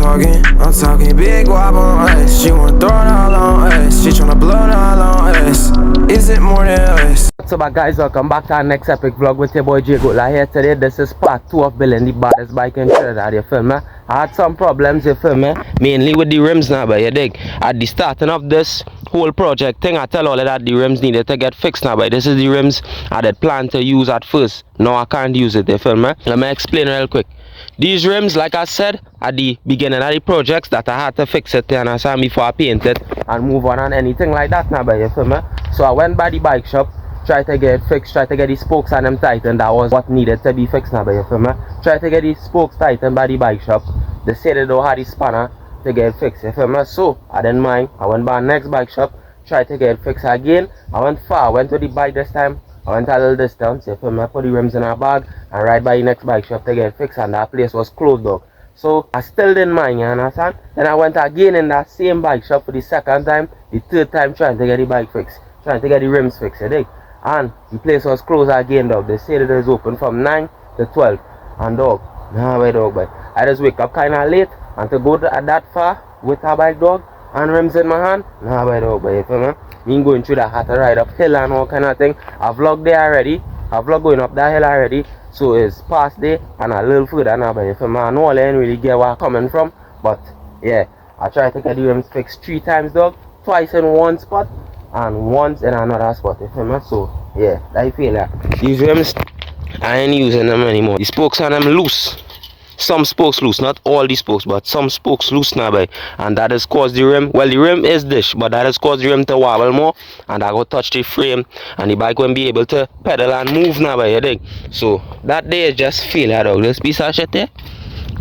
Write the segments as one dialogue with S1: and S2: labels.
S1: I'm talking big wobble on us. She wanna throw it all on us. She tryna blow it all on us. Is it more than us?
S2: What's up guys, welcome back to our next epic vlog with your boy J Gotla here today. This is part 2 of building the baddest bike in Trinidad, you feel me? I had some problems, you feel me? Mainly with the rims now, but you dig? At the starting of this whole project thing, I tell all of that the rims needed to get fixed now, but this is the rims I had planned to use at first. Now I can't use it, you feel me? Let me explain real quick. These rims, like I said at the beginning of the projects, that I had to fix it, you understand, before I paint it and move on and anything like that now, but you feel me? So I went by the bike shop, try to get it fixed, try to get the spokes and them tightened. That was what needed to be fixed now, but you feel me? Try to get the spokes tightened by the bike shop. They said they don't have the spanner to get it fixed, you feel me? So I didn't mind. I went by the next bike shop, tried to get it fixed again. I went far, I went to the bike this time. I went a little distance, you feel me? I put the rims in a bag and right by the next bike shop to get it fixed, and that place was closed up. So I still didn't mind, you understand? Then I went again in that same bike shop for the second time, the third time trying to get the bike fixed, trying to get the rims fixed, you dig? And the place was closed again, dog. They said it is open from 9 to 12. And dog, nah way dog, but I just wake up kinda late and to go that far with a bike, dog, and rims in my hand, nah way dog, but you feel me? Me going through that, had to ride up hill and all kind of thing. I vlogged there already. I vlogged going up that hill already. So it's past there and a little further now, but you feel me? I know I didn't really get where I'm coming from, but yeah, I tried to get the rims fixed 3 times, dog. Twice in one spot and once in another spot, you feel me? So yeah, I feel that these rims I ain't using them anymore. The spokes on them loose. Some spokes loose, not all the spokes, but some spokes loose now, boy. And that has caused the rim, well, the rim is dish, but that has caused the rim to wobble more, and I go touch the frame and the bike won't be able to pedal and move now, boy, you dig? So that day is just failure, dog. This piece of shit there,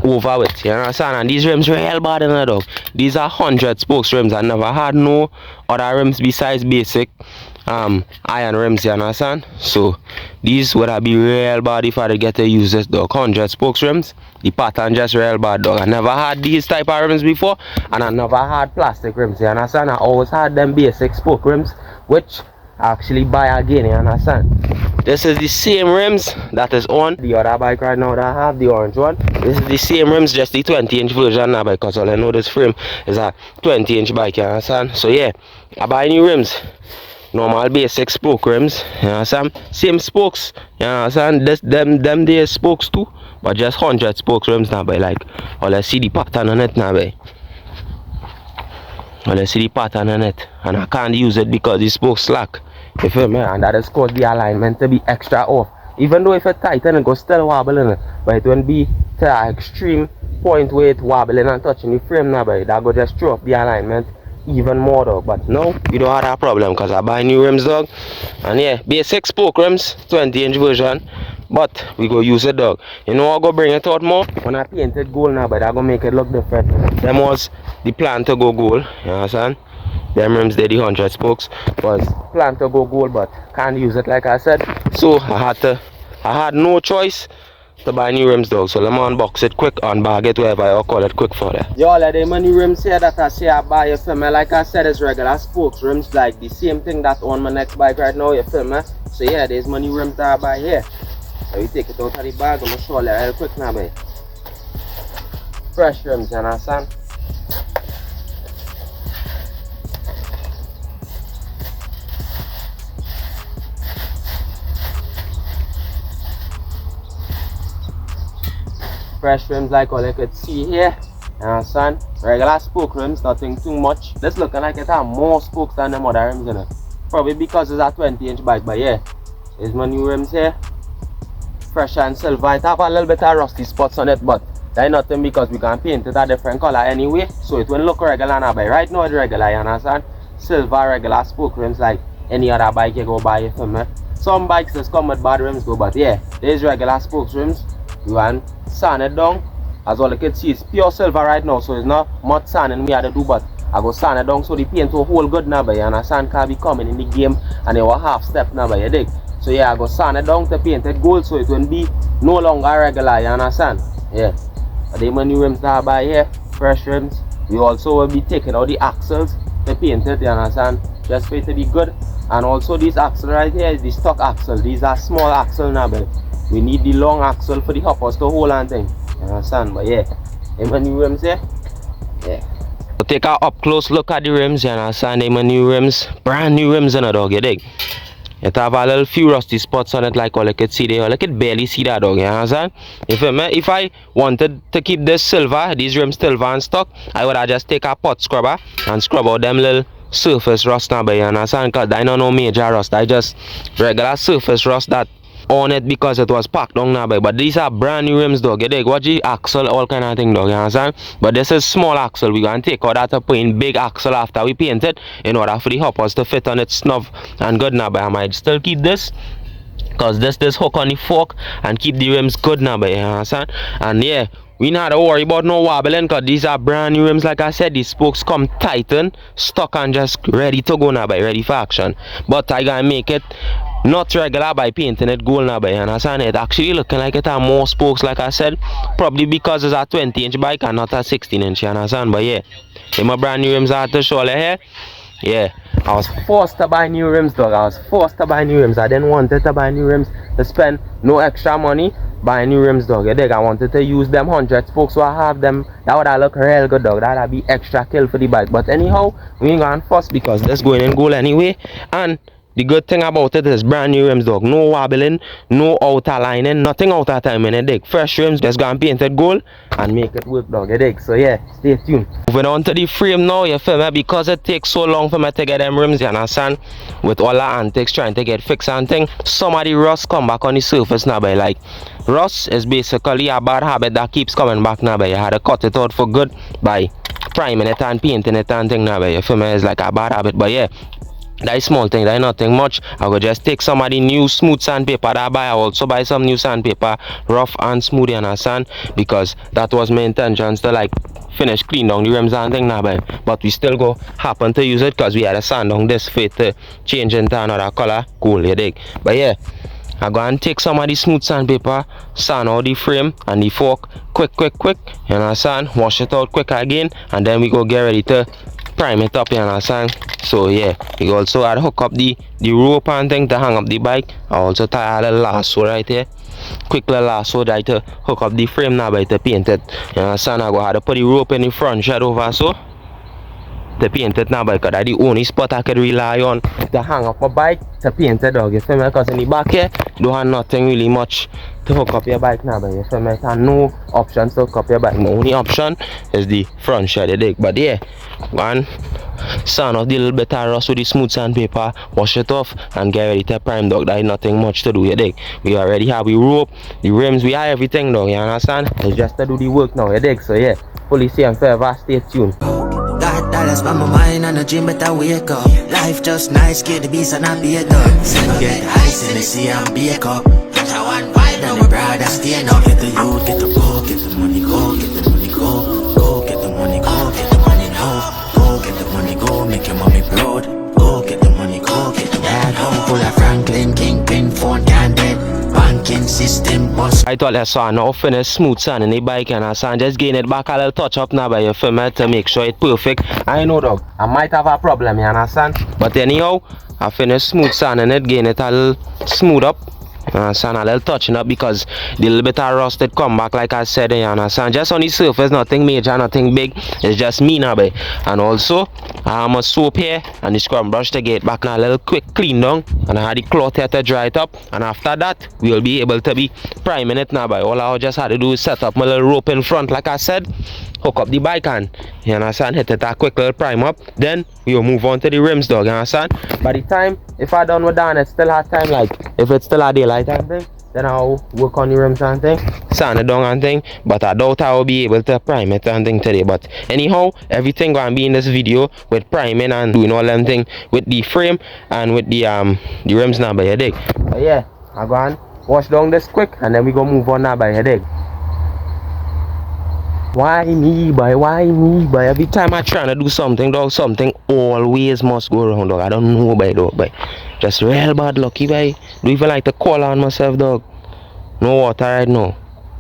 S2: over with, you understand? And these rims real bad in the dog. These are 100 spokes rims. I never had no other rims besides basic iron rims, you understand? So these would have be real bad if I get to use this, dog. 100 spokes rims, the pattern just real bad, dog. I never had these type of rims before, and I never had plastic rims, you understand? I always had them basic spoke rims, which I actually buy again, you understand? This is the same rims that is on the other bike right now that I have, the orange one. This is the same rims, just the 20-inch version now, because all I know this frame is a 20-inch bike, you understand? So yeah, I buy new rims, normal basic spoke rims, you understand? Same spokes, you understand? Them there spokes too, but just 100 spokes rims now, boy. Like, all I see the pattern on it now, boy. All I see the pattern on it, and I can't use it because the spokes slack. You feel me? And that has caused the alignment to be extra off. Even though if it's tighten, it goes still wobbling, but it won't be to an extreme point where it's wobbling and touching the frame now, but that go just throw off the alignment even more, dog. But no, we don't have that problem because I buy new rims, dog. And yeah, basic spoke rims, 20-inch version, but we go use it, dog. You know, I go bring it out more when I paint it gold now, but I go make it look different. Them was the plan to go gold, you understand? Them rims, they the 100 spokes was planned to go gold, but can't use it like I said. So I had no choice to buy new rims, dog. So let me unbox it quick, unbag it, whatever you call it, quick for that. Yo, all of them new rims here that I say I buy, you feel me? Like I said, it's regular spokes rims, like the same thing that's on my next bike right now, you feel me? So yeah, there's my new rims that I buy here. So you take it out of the bag, I'm gonna show you real quick now, boy. Fresh rims, you understand? Fresh rims, like all you could see here, you understand? Regular spoke rims, nothing too much. This looking like it has more spokes than them other rims in it. Probably because it's a 20-inch bike, but yeah, there's my new rims here. Fresh and silver. It have a little bit of rusty spots on it, but that's nothing because we can paint it a different color anyway, so it will look regular now. But right now it's regular, you understand? Silver regular spoke rims like any other bike you go buy, you feel me? Some bikes just come with bad rims, but yeah, there's regular spokes rims. You want sand it down, as all you can see it's pure silver right now, so it's not much sanding we had to do, but I go sand it down so the paint will hold good now, but you understand? Can be coming in the game and it will half step now, but you dig? So yeah, I go sand it down to paint it gold, so it won't be no longer regular, you understand? Yeah, the new rims that I buy here, fresh rims. We also will be taking out the axles to paint it, you understand? Just for it to be good. And also this axle right here is the stock axle. These are small axle now, but we need the long axle for the hoppers to hold and thing, you understand? But yeah, new rims here. So take a up close look at the rims, you understand? Them are new rims, brand new rims in a dog, you dig? It have a little few rusty spots on it, like all you could see there. All you could barely see that dog, you understand? You feel me? If I wanted to keep this silver, these rims silver and stock, I would have just take a pot scrubber and scrub out them little surface rust now, but you understand? Because I don't know major rust, I just regular surface rust that on it because it was packed down now, but these are brand new rims, dog. You dig? Watch the axle, all kind of thing, dog. You understand? But this is small axle. We're gonna take out that to put in big axle after we paint it in order for the hoppers to fit on it snug and good now. But I might still keep this because this hook on the fork and keep the rims good now, but you understand? And yeah, we not to worry about no wobbling because these are brand new rims. Like I said, these spokes come tighten, stuck and just ready to go now, by ready for action. But I gotta make it not regular by painting it gold now, by you understand? It actually looking like it have more spokes, like I said, probably because it's a 20-inch bike and not a 16-inch, you understand? But yeah, my brand new rims are to show you here. Yeah, I was forced to buy new rims, dog. I was forced to buy new rims. I didn't want to buy new rims to spend no extra money buying new rims, dog. You dig? I wanted to use them 100 spokes, so I have them. That would have look real good, dog. That'd be extra kill for the bike. But anyhow, we ain't gonna fuss because this going in gold anyway. And the good thing about it is brand new rims, dog. No wobbling, no outer lining, nothing outer time in it, dig. Fresh rims, just gonna paint it gold and make it work, dog. You dig? So yeah, stay tuned. Moving on to the frame now, you feel me? Because it takes so long for me to get them rims, you understand? With all the antics trying to get fixed and thing, some of the rust come back on the surface now, but like rust is basically a bad habit that keeps coming back now, but you had to cut it out for good by priming it and painting it and thing now, but you feel me? It's like a bad habit, but yeah. That is small thing, that is nothing much. I will just take some of the new smooth sandpaper that I buy. I also buy some new sandpaper, rough and smooth, you understand? Because that was my intentions to like finish clean down the rims and thing now, but we still go happen to use it because we had to sand down this fit to change into another color. Cool, you dig? But yeah, I go and take some of the smooth sandpaper, sand out the frame and the fork quick, you understand? Wash it out quick again, and then we go get ready to prime it up, you understand? So yeah, we also had to hook up the rope and thing to hang up the bike. I also tie a little lasso right here, quick little lasso that to hook up the frame now by to paint it, you understand? I go have to put the rope in the front shed over so to paint it now, because that's the only spot I could rely on to hang up a bike to paint it, dog. You feel me? Because in the back here, don't have nothing really much to hook up your bike now, but you feel me? There's no options to hook up your bike. The only option is the front shed, you dig? But yeah, one sand off the little bit of rust with the smooth sandpaper, wash it off, and get ready to prime, dog. There is nothing much to do, you dig? We already have the rope, the rims, we have everything, dog. You understand? It's just to do the work now, you dig? So yeah, fully see and forever, stay tuned.
S3: Got dollars by my mind and the gym, but I wake up. Life just nice, get the beast and I be a done. Send get ice in the sea and bake up. Get a one vibe, then the brother stand up. Get the youth, get the go, get the money go, get the money go. Go get the money go, get the money now. Go get the money go, make your mommy proud. Go get the money go, get the dad home. Full of Franklin, Kingpin, phone candid. Banking system boss.
S2: I thought I saw now finish smooth sand in the bike and I saw just gain it back a little touch up now by your film to make sure it's perfect. I know, dog, I might have a problem, you understand? But anyhow, I finished smooth sand in it, gain it a little smooth up. You understand? A little touching up because the little bit of rust that come back, like I said, you understand? Just on the surface, nothing major, nothing big. It's just me now, babe. And also, I have my soap here and the scrub brush to get back a little quick clean down. And I had the cloth here to dry it up. And after that, we'll be able to be priming it now, babe. All I just had to do is set up my little rope in front, like I said. Hook up the bike and, you understand, hit it a quick little prime up. Then we'll move on to the rims, dog, you understand? By the time, if I done with that, it still has time, like, if it's still a daylight and thing, then I'll work on the rims and thing, sand it down and thing. But I doubt I will be able to prime it and thing today. But anyhow, everything gonna be in this video with priming and doing all them thing with the frame and with the rims now, by your dig. But yeah, I'm gonna wash down this quick and then we gonna move on now, by your dig. Why me, boy? Why me, boy? Every time I try to do something, dog, something always must go wrong, dog. I don't know, boy, dog, boy. Just real bad lucky, boy. Do even like to call on myself, dog. No water right now.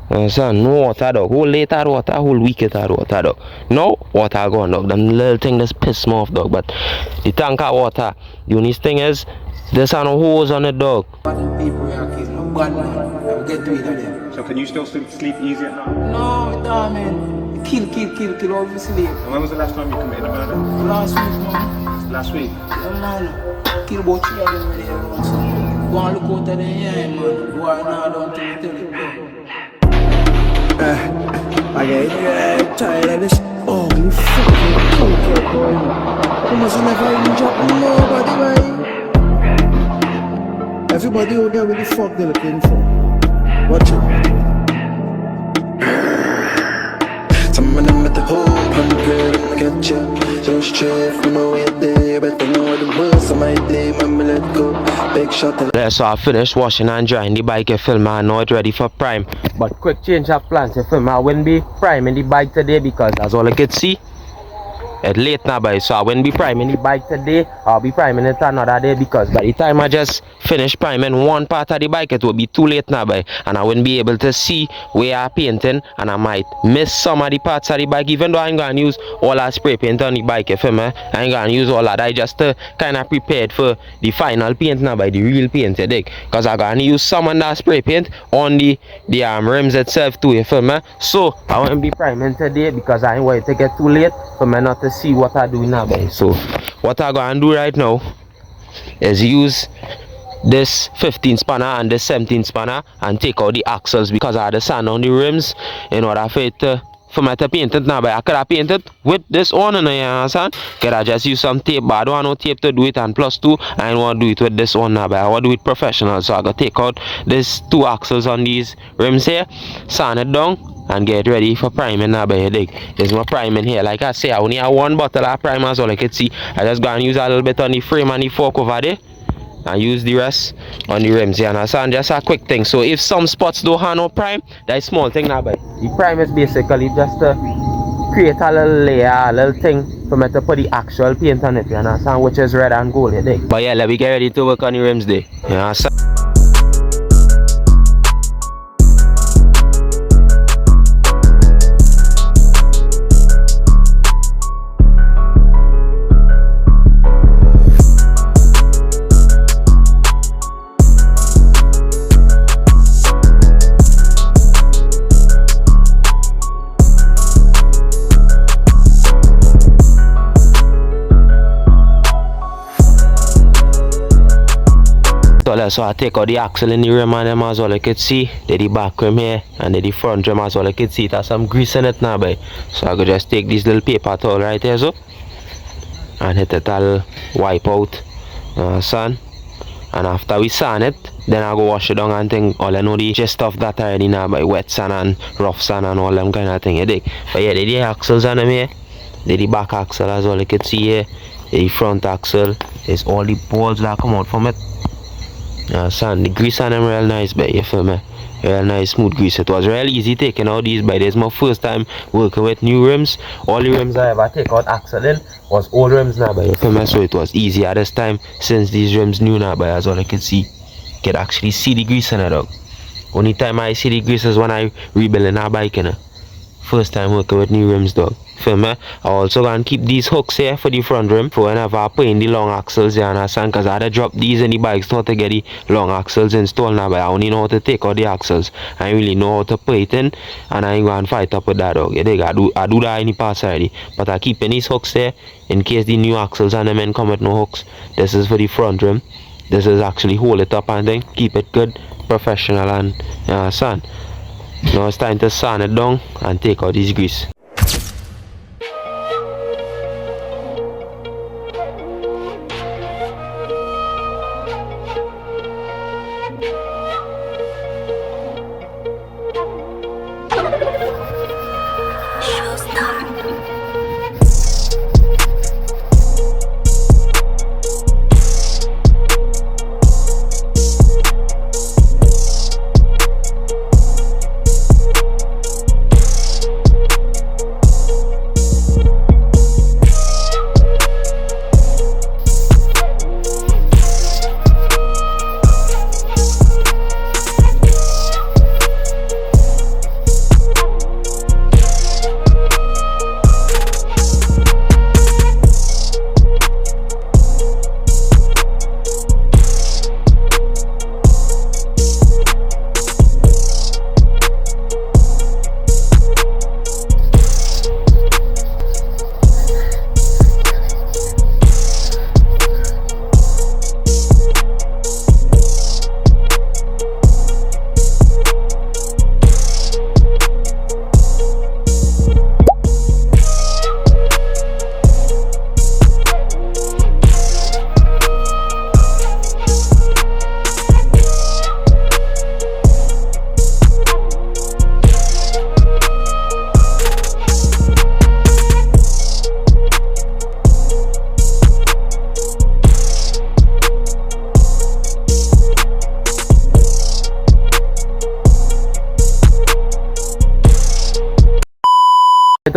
S2: Understand? No water, dog. Whole late at water, whole week at water, dog. No water gone, dog. Them little thing just piss me off, dog. But the tank of water, the only thing is, there's no hose on it, dog.
S4: So can you still sleep easy at night?
S5: No, man.
S4: Kill all the slave.
S5: When was the last time you committed a murder?
S4: Last week, man.
S5: Last week.
S4: Yeah, man. Kill about 3 of them when they around, so go and look out of them, yeah, man. War now, don't tell it.
S6: I get tired of this. Oh, you fucking coke, boy. You must never even drop nobody, man. Everybody out there with the fuck they're looking for. Watch it. Some of them at the whole 100 and get you. So straight from the way there, but they know the worst of my day, man, let go. Big shot.
S2: So I finished washing and drying the bike, you feel me? I know it's ready for prime. But quick change of plans, you feel me? I wouldn't be priming the bike today because that's all I could see. It's late now, boy, so I wouldn't be priming the bike today. I'll be priming it another day because by the time I just finish priming one part of the bike, it will be too late now, boy, and I wouldn't be able to see where I'm painting, and I might miss some of the parts of the bike, even though I ain't gonna use all that spray paint on the bike, you feel me? I ain't gonna use all that. I just kind of prepared for the final paint now, by the real paint, you dig? Because I'm gonna use some of that spray paint on the rims itself too, you feel me? So I won't be priming today because I ain't want to get too late for me not to see what I do now, boy. So what I'm gonna do right now is use this 15 spanner and this 17 spanner and take out the axles because I had to sand on the rims in order for it for me to paint it now, but I could have painted with this on, and you understand? Could I just use some tape, but I don't want no tape to do it, and plus two, I don't want to do it with this on now, but I want to do it professional. So I gotta take out these 2 axles on these rims here, sand it down, and get ready for priming now, by you dig. There's my priming here. Like I say, I only have 1 bottle of primer, so like you can see, I just go and use a little bit on the frame and the fork over there, and use the rest on the rims. You understand? Just a quick thing. So if some spots don't have no prime, that's small thing now, but the prime is basically just to create a little layer, a little thing for me to put the actual paint on it, you understand, which is red and gold, you dig. But yeah, let me get ready to work on the rims there, you understand? So I take out the axle in the rim and them as well, you could see the back rim here and the front rim as well, you could see it has some grease in it now, boy. So I could just take this little paper towel right here, so, and hit it, I'll wipe out sand, and after we sand it, then I go wash it down and think all I know the gist of that already now, by wet sand and rough sand and all them kind of thing, you dig. But yeah, the axles on them here, the back axle as well, you could see here, the front axle, is all the balls that come out from it. Son, the grease on them real nice, but you feel me? Real nice smooth grease. It was real easy taking out these, but this is my first time working with new rims. All the rims I ever take out axle in was old rims now, but you feel me? So it was easier this time since these rims new now, but as all I can see, you can actually see the grease in it, dog. Only time I see the grease is when I rebuilding our bike, you know. First time working with new rims, dog. Feel me? I also gonna keep these hooks here for the front rim for whenever I put in the long axles, you understand? Because I had to drop these in the bikes not to get the long axles installed now, but I only know how to take out the axles. I really know how to put it in, and I ain't gonna fight up with that, dog. You dig? I do that in the past already, but I keep in these hooks there in case the new axles and them ain't come with no hooks. This is for the front rim. This is actually hold it up and then keep it good, professional, and you understand? Now it's time to sand it down and take out this grease.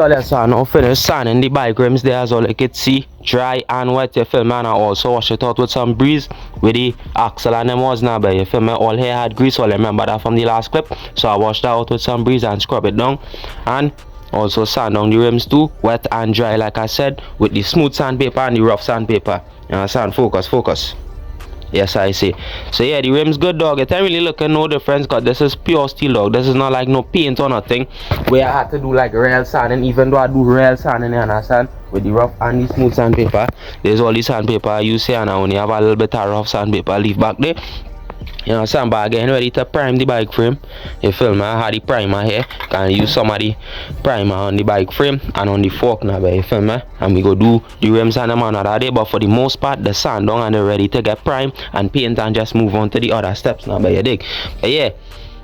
S2: all you, so I now finish sanding the bike rims there as well. You can see dry and wet, you feel me, and I also wash it out with some breeze with the axle and them was now, but you feel me, all here had grease, all remember that from the last clip, so I washed that out with some breeze and scrub it down, and also sand down the rims too, wet and dry like I said, with the smooth sandpaper and the rough sandpaper. You understand? Focus. Yes, I see. So yeah, the rims good, dog. It ain't really looking no difference because this is pure steel, dog. This is not like no paint or nothing where I had to do like real sanding. Even though I do real sanding, you understand, with the rough and the smooth sandpaper, there's all the sandpaper I use here, and I only have a little bit of rough sandpaper leave back there. You know, some bag getting ready to prime the bike frame. You feel me? I had the primer here. Can use some of the primer on the bike frame and on the fork now, but you feel me? And we go do the rims and them another day. But for the most part, the sand down and they're ready to get prime and paint and just move on to the other steps now, but you dig? But yeah,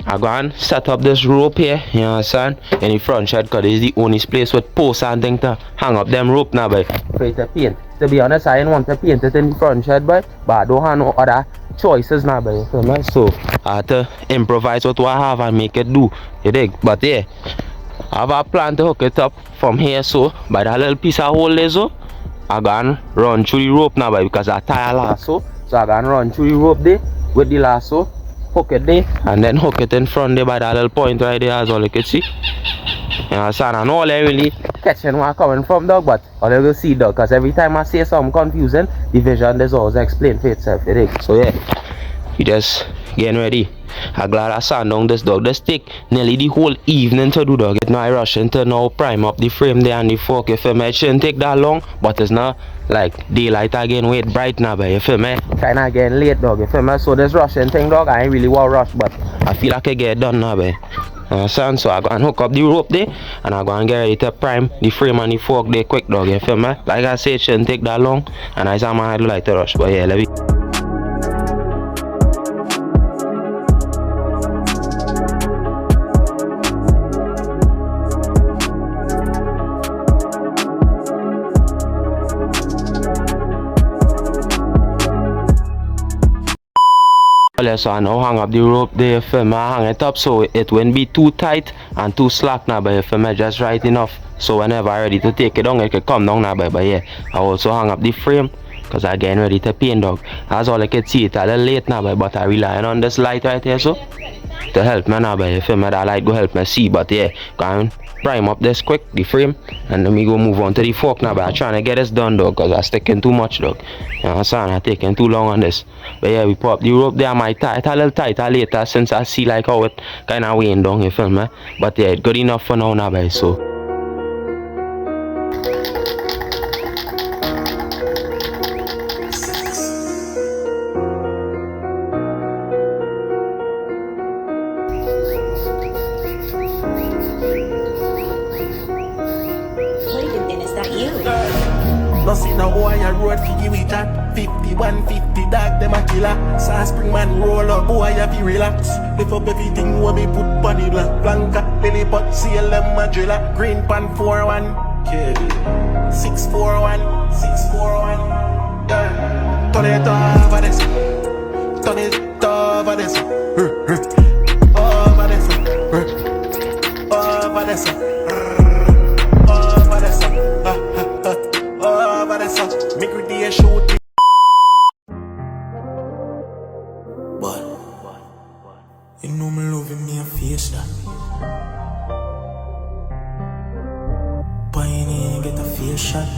S2: I go and set up this rope here, you understand, in the front shed, because it's the only place with posts and things to hang up them rope now, but for it to paint. To be honest, I didn't want to paint it in the front shed, but I don't have no other choices now, but you feel me? So I had to improvise with what I have and make it do, you dig? But yeah, I have a plan to hook it up from here, so by that little piece of hole there, so I go and run through the rope now, but because I tie a lasso, so I go and run through the rope there with the lasso, hook it there, and then hook it in front there by that little point right there, as all you can see. You understand? And all I really catching where I'm coming from, dog, but all you will see, dog, because every time I say something confusing, the vision does always explain for itself, you dig? So yeah, you just getting ready. I'm glad I sand down this, dog. This take nearly the whole evening to do, dog. It's not rushing to now prime up the frame there and the fork, you feel me? It shouldn't take that long, but it's not like daylight again, wait bright now, but you feel me? Kinda getting late, dog, you feel me? So this rushing thing, dog, I ain't really want to rush, but I feel like I get it done now, but understand? So I go and hook up the rope there, and I go and get ready to prime the frame and the fork there quick, dog, you feel me? Like I said, it shouldn't take that long, and I said I do like to rush, but yeah, let me. So I now hang up the rope there, feel me? I hang it up so it won't be too tight and too slack now, but you feel me? Just right enough, so whenever I'm ready to take it down, it can come down now, but yeah, I also hang up the frame because I'm getting ready to paint, dog. That's all I can see. It's a little late now, but I rely on this light right here, so to help me now, but you feel me? That light go help me see, but yeah, go and prime up this quick, the frame, and then we go move on to the fork now, but I'm trying to get this done, dog, because I'm sticking too much, dog. You understand? I'm taking too long on this. But yeah, we pop the rope there. I might tie it a little tighter later since I see like how it kind of weighing down, you feel me? But yeah, it's good enough for now, boy, so.
S6: No see no boy a road fi give it that 5150 dog them a killer. Sauce spring man roll up boy a fi relax. Lift up everything what me put on the black blanca. Lily pot seal them a driller. Green pan 41 641 yeah. Turn it over this. Turn it over this. Over this. Over this. Make with the shoot. But you know me loving me a face that. Pioneer get a face shot.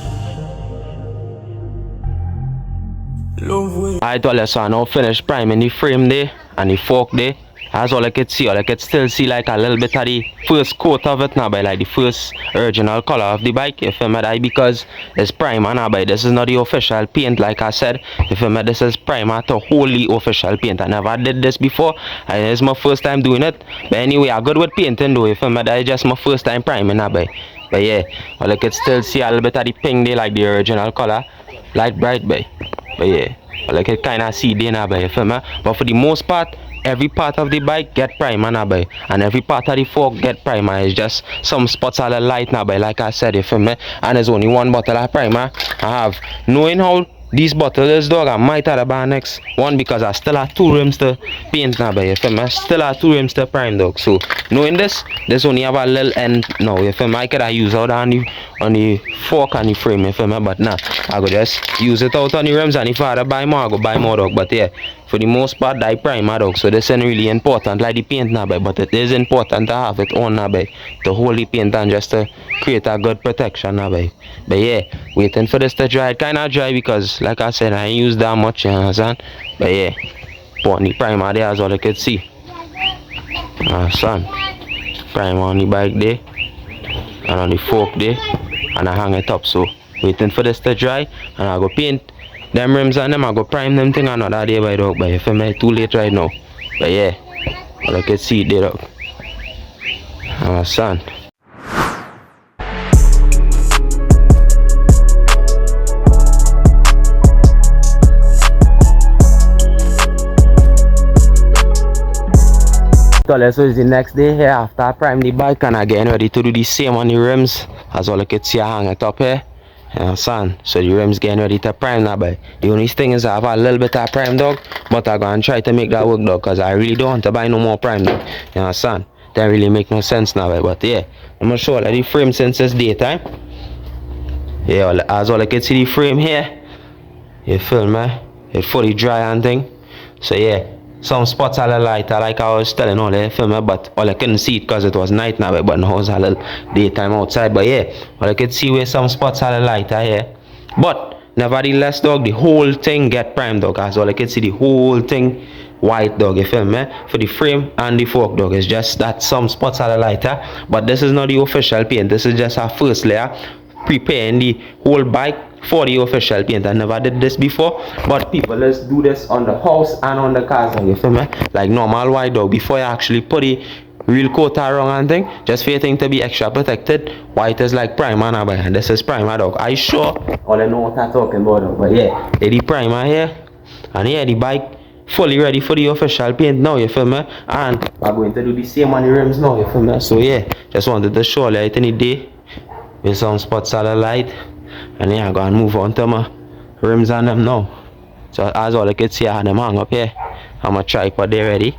S6: Love way.
S2: I told you, so I now finish priming the frame there and the fork there. That's all I could see. All I could still see like a little bit of the first coat of it now, by like the first original color of the bike. You feel me? That because it's primer now, but this is not the official paint. Like I said, you feel me? This is primer to wholly official paint. I never did this before, and it's my first time doing it. But anyway, I'm good with painting though. You feel me? That is just my first time priming now, but yeah, all I could still see a little bit of the pink there, like the original color, light bright, but yeah, all I could kind of see there now, you feel me? But for the most part, every part of the bike get primer now, boy, and every part of the fork get primer. It's just some spots are light now, boy, like I said, you feel me? And there's only one bottle of primer I have. Knowing how these bottles, dog, I might have a buy next one because I still have 2 rims to paint now, but you feel me? I still have 2 rims to prime, dog. So knowing this only have a little end now, you feel me? I could have used out on the fork and the frame, you feel me? But nah, I go just use it out on the rims, and if I had to buy more, I go buy more, dog. But yeah, for the most part, I prime my dog. So this ain't really important like the paint now, but it is important to have it on now, to hold the paint and just to create a good protection now, but yeah, waiting for this to dry. It kinda dry because like I said, I ain't used that much, you understand? But yeah, put the primer there as all you could see. Son, primer on the bike there and on the fork there, and I hang it up. So waiting for this to dry, and I go paint them rims and them. I go prime them thing another day by dog, but you feel me? Too late right now. But yeah, all you could see it there, dog. Son. So it's the next day here after I prime the bike, and I getting ready to do the same on the rims. As all you can see, I hang it up here. You understand? So the rims getting ready to prime now, but the only thing is I have a little bit of prime, dog, but I'm gonna try to make that work, dog, because I really don't want to buy no more prime, dog. You understand? That really make no sense now, but yeah, I'm gonna show you the frame since it's daytime. Yeah, as all you can see the frame here, you feel me? It's fully dry and thing. So yeah, some spots are a little lighter, like I was telling all the film, but all I couldn't see it because it was night now, but now it's a little daytime outside. But yeah, all I could see where some spots are a little lighter here. But nevertheless, dog, the whole thing get primed, dog. As all I could see, the whole thing white, dog, you feel me? For the frame and the fork, dog, it's just that some spots are a lighter. But this is not the official paint. This is just our first layer, preparing the whole bike for the official paint. I never did this before, but people, let's do this on the house and on the cars, you feel me? Like normal white, dog. Before you actually put the real coat around and thing, just for your thing to be extra protected, white is like primer now, and this is primer, dog. I sure all I know what I'm talking about, dog. But yeah, the primer here, and here the bike fully ready for the official paint now, you feel me? And I'm going to do the same on the rims now, you feel me? So yeah, just wanted to show you any day with some spots are light. And then I'm going to move on to my rims on them now. So as all you can see, I have them hang up here. I'm going to tripod there ready.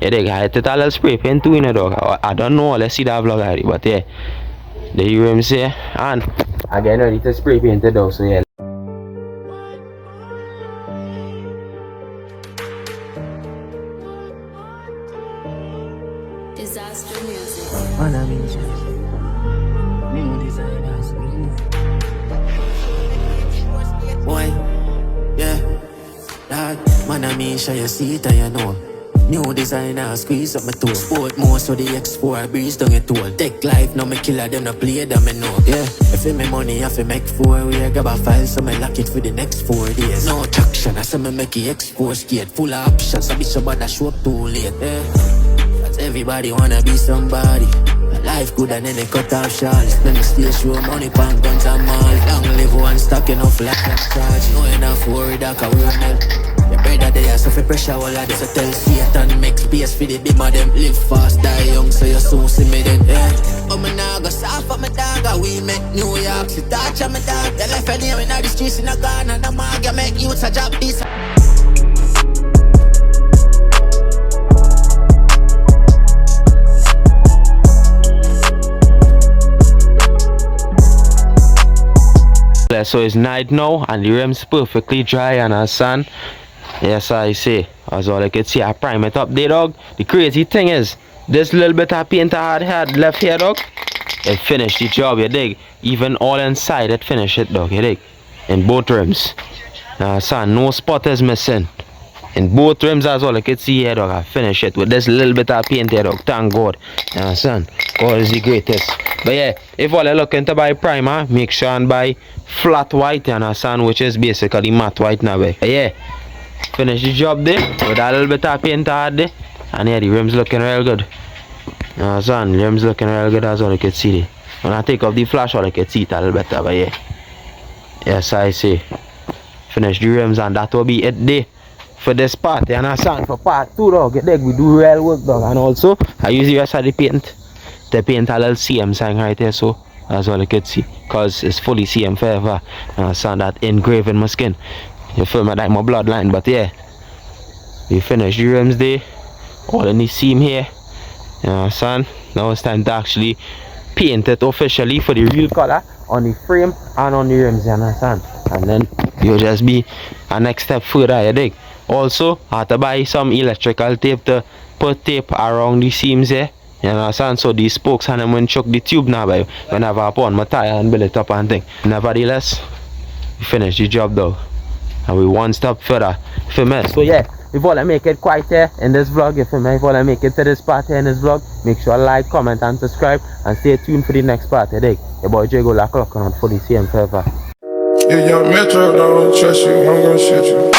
S2: Yeah, they got it a little spray paint too in the dog. I don't know, let's see that vlog already. But yeah, the rims here. And I'm getting ready to spray paint the dog. So yeah.
S7: Disaster music.
S3: Boy, yeah, dog, man, I mean, show you see it and you know. New designer, squeeze up my toe. Sport more, so the X4 breeze down your toe. Tech life, now me killer, them no play, them me know. Yeah, if it me money, I fi make 4 we grab a file, so me lock it for the next 4 days. No traction, I say me make it X4 skate. Full of options, I be so bad I show up too late. Yeah, but everybody wanna be somebody. Life good and then they cut off shots. Then the stay show money, punk guns and mall. Long live one stock enough like that charge. No enough worry that can work now. Your brother they are suffer pressure all of this. So tell Satan make space for the dim of them. Live fast, die young, so you soon see me then. Yeah. Oh my nah go soft for my dog. We make New York, she touch on my dog. They left a name in the streets in a gun. And the mag make youths a job this.
S2: So it's night now and the rims perfectly dry and a sun. Yes, I say, as all I can see, I prime it up there, dog. The crazy thing is, this little bit of paint I had left here, dog, it finished the job, you dig? Even all inside it finished it, dog, you dig? In both rims. Son, no spot is missing. In both rims, as all I can see here, dog, I finished it with this little bit of paint here, dog. Thank God. Son, God is the greatest. But yeah, if all you're looking to buy primer, make sure and buy flat white, you understand, which is basically matte white now. But yeah, finish the job there with a little bit of paint I had there. And yeah, the rims looking real good. You understand, the rims looking real good as all you can see there. When I take off the flash, all you can see it a little better. But yeah, yes, I say, finish the rims and that will be it there for this part. You understand, for part 2, dog, we do real work, dog. And also, I use the rest of the paint to paint a little CM sign right there. So as well you could see, cause it's fully same forever. So that engraved in my skin. You feel me, like my bloodline. But yeah, we finished the rims there, all in the seam here. You know what I'm saying? Now it's time to actually paint it officially for the real color on the frame and on the rims, you understand? And then you'll just be a next step further, you dig? Also, I had to buy some electrical tape to put tape around the seams here. You understand? So these spokes and I'm going to chuck the tube now by whenever I put on my tire and build it up and thing. Nevertheless, we finished the job though. And we one step further. For me. So yeah, if you want to make it quite here in this vlog, if you want to make it to this part here in this vlog, make sure to like, comment and subscribe and stay tuned for the next part. You dig? Your boy Jago Lock on for the same forever.
S8: You young Metro, don't trust you, I'm gonna shoot you.